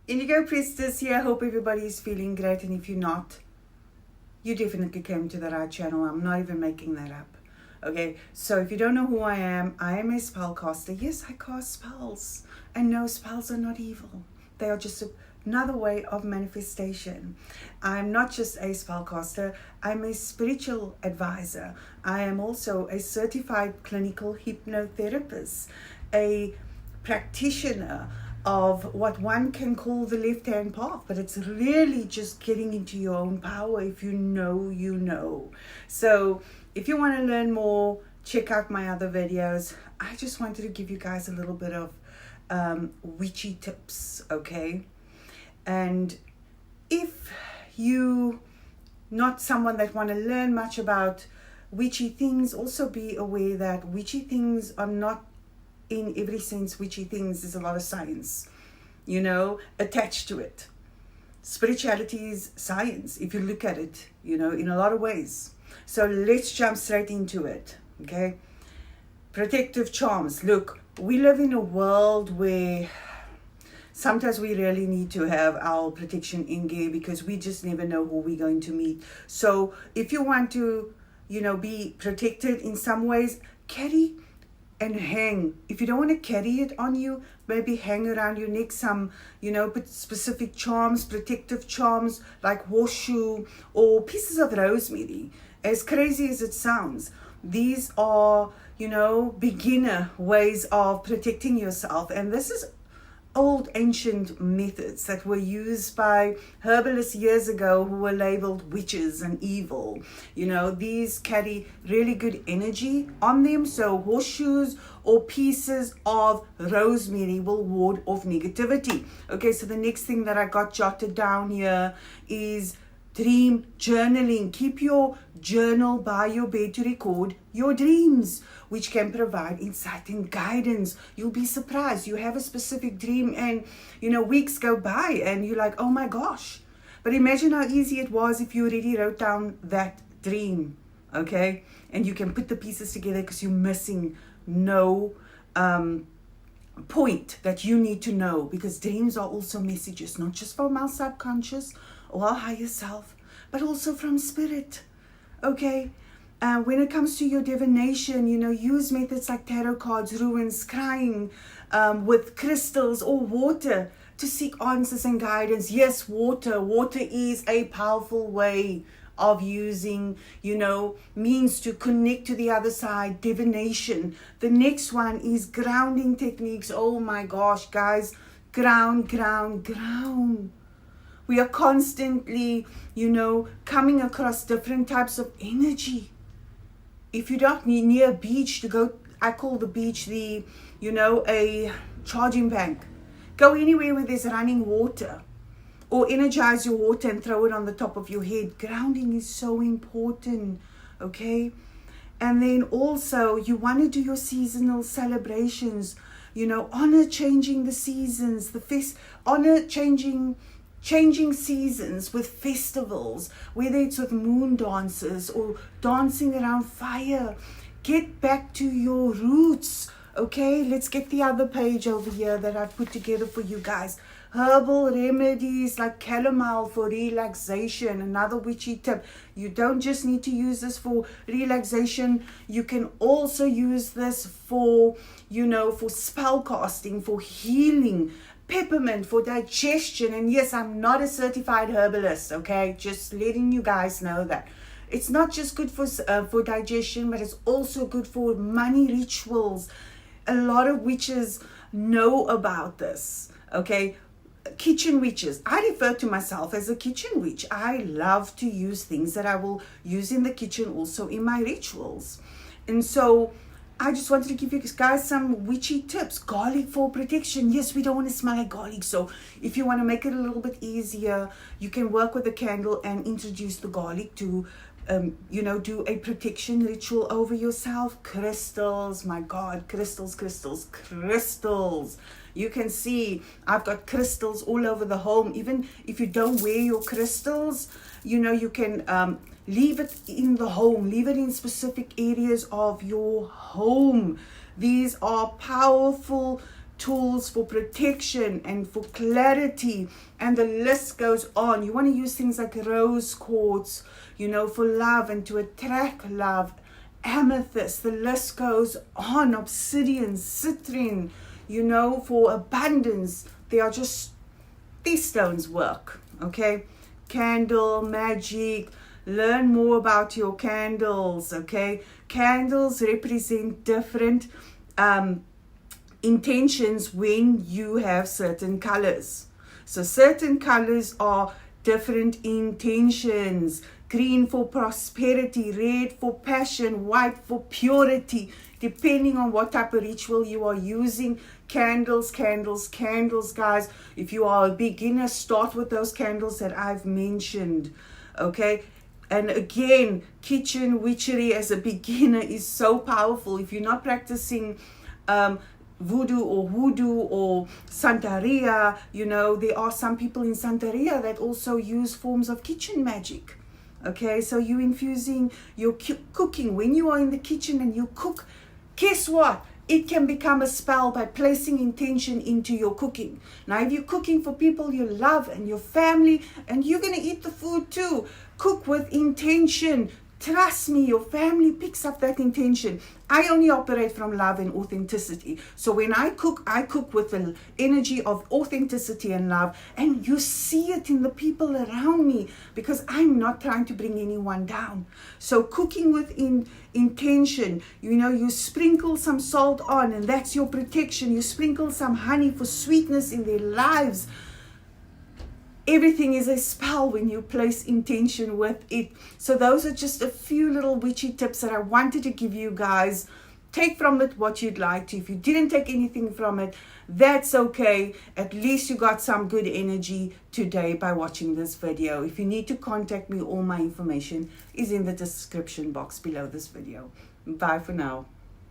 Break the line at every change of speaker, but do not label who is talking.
Indigo Priestess here. I hope everybody is feeling great, and if you're not, you definitely came to the right channel. I'm not even making that up. Okay, so if you don't know who I am a spellcaster. Yes, I cast spells, and no, spells are not evil. They are just another way of manifestation. I'm not just a spellcaster, I'm a spiritual advisor. I am also a certified clinical hypnotherapist, a practitioner of what one can call the left-hand path, but it's really just getting into your own power. If you know, you know. So if you want to learn more, check out my other videos. I just wanted to give you guys a little bit of witchy tips, okay? And if you not someone that want to learn much about witchy things, also be aware that witchy things are not in every sense witchy things. There's a lot of science, attached to it. Spirituality is science, if you look at it, in a lot of ways. So let's jump straight into it, okay? Protective charms. Look, we live in a world where sometimes we really need to have our protection in gear because we just never know who we're going to meet. So if you want to, be protected in some ways, carry and hang. If you don't want to carry it on you, maybe hang around your neck some, specific charms, protective charms like horseshoe or pieces of rosemary. As crazy as it sounds, these are, beginner ways of protecting yourself. And this is old ancient methods that were used by herbalists years ago who were labeled witches and evil. These carry really good energy on them. So horseshoes or pieces of rosemary will ward off negativity. Okay, so the next thing that I got jotted down here is dream journaling. Keep your journal by your bed to record your dreams, which can provide insight and guidance. You'll be surprised. You have a specific dream and, weeks go by and you're like, oh my gosh. But imagine how easy it was if you already wrote down that dream, okay? And you can put the pieces together because you're missing no point that you need to know, because dreams are also messages, not just from our subconscious or our higher self, but also from spirit, okay? When it comes to your divination, use methods like tarot cards, runes, scrying with crystals or water to seek answers and guidance. Yes, water is a powerful way of using, means to connect to the other side. Divination. The next one is grounding techniques. Oh my gosh, guys, ground. We are constantly, coming across different types of energy. If you're not near a beach to go, I call the beach a charging bank. Go anywhere where there's running water, or energize your water and throw it on the top of your head. Grounding is so important, okay? And then also you want to do your seasonal celebrations, honor changing the seasons, honor changing seasons with festivals, whether it's with moon dances or dancing around fire. Get back to your roots, okay? Let's get the other page over here that I've put together for you guys. Herbal remedies like chamomile for relaxation. Another witchy tip. You don't just need to use this for relaxation. You can also use this for, for spell casting, for healing. Peppermint for digestion. And yes, I'm not a certified herbalist, okay? Just letting you guys know that. It's not just good for digestion, but it's also good for money rituals. A lot of witches know about this, okay? Kitchen witches. I refer to myself as a kitchen witch. I love to use things that I will use in the kitchen also in my rituals. And so I just wanted to give you guys some witchy tips. Garlic for protection. Yes, we don't want to smell like garlic. So if you want to make it a little bit easier, you can work with a candle and introduce the garlic to, do a protection ritual over yourself. Crystals. My God, crystals. You can see I've got crystals all over the home. Even if you don't wear your crystals, you can leave it in the home. Leave it in specific areas of your home. These are powerful tools for protection and for clarity, and the list goes on. You want to use things like rose quartz, you know, for love and to attract love. Amethyst, the list goes on. Obsidian, citrine, you know, for abundance. They are just, these stones work, okay? Candle magic. Learn more about your candles, okay? Candles represent different intentions when you have certain colors. So certain colors are different intentions. Green for prosperity, red for passion, white for purity, depending on what type of ritual you are using. Candles, guys. If you are a beginner, start with those candles that I've mentioned, okay? And again, kitchen witchery as a beginner is so powerful. If you're not practicing voodoo or Santeria, you know, there are some people in Santeria that also use forms of kitchen magic. Okay, so you infusing your cooking. When you are in the kitchen and you cook, guess what? It can become a spell by placing intention into your cooking. Now, if you're cooking for people you love and your family, and you're going to eat the food too, cook with intention. Trust me, your family picks up that intention. I only operate from love and authenticity. So when I cook with the energy of authenticity and love, and you see it in the people around me, because I'm not trying to bring anyone down. So cooking with intention, you know, you sprinkle some salt on, and that's your protection. You sprinkle some honey for sweetness in their lives. Everything is a spell when you place intention with it. So those are just a few little witchy tips that I wanted to give you guys. Take from it what you'd like to. If you didn't take anything from it, that's okay. At least you got some good energy today by watching this video. If you need to contact me, all my information is in the description box below this video. Bye for now.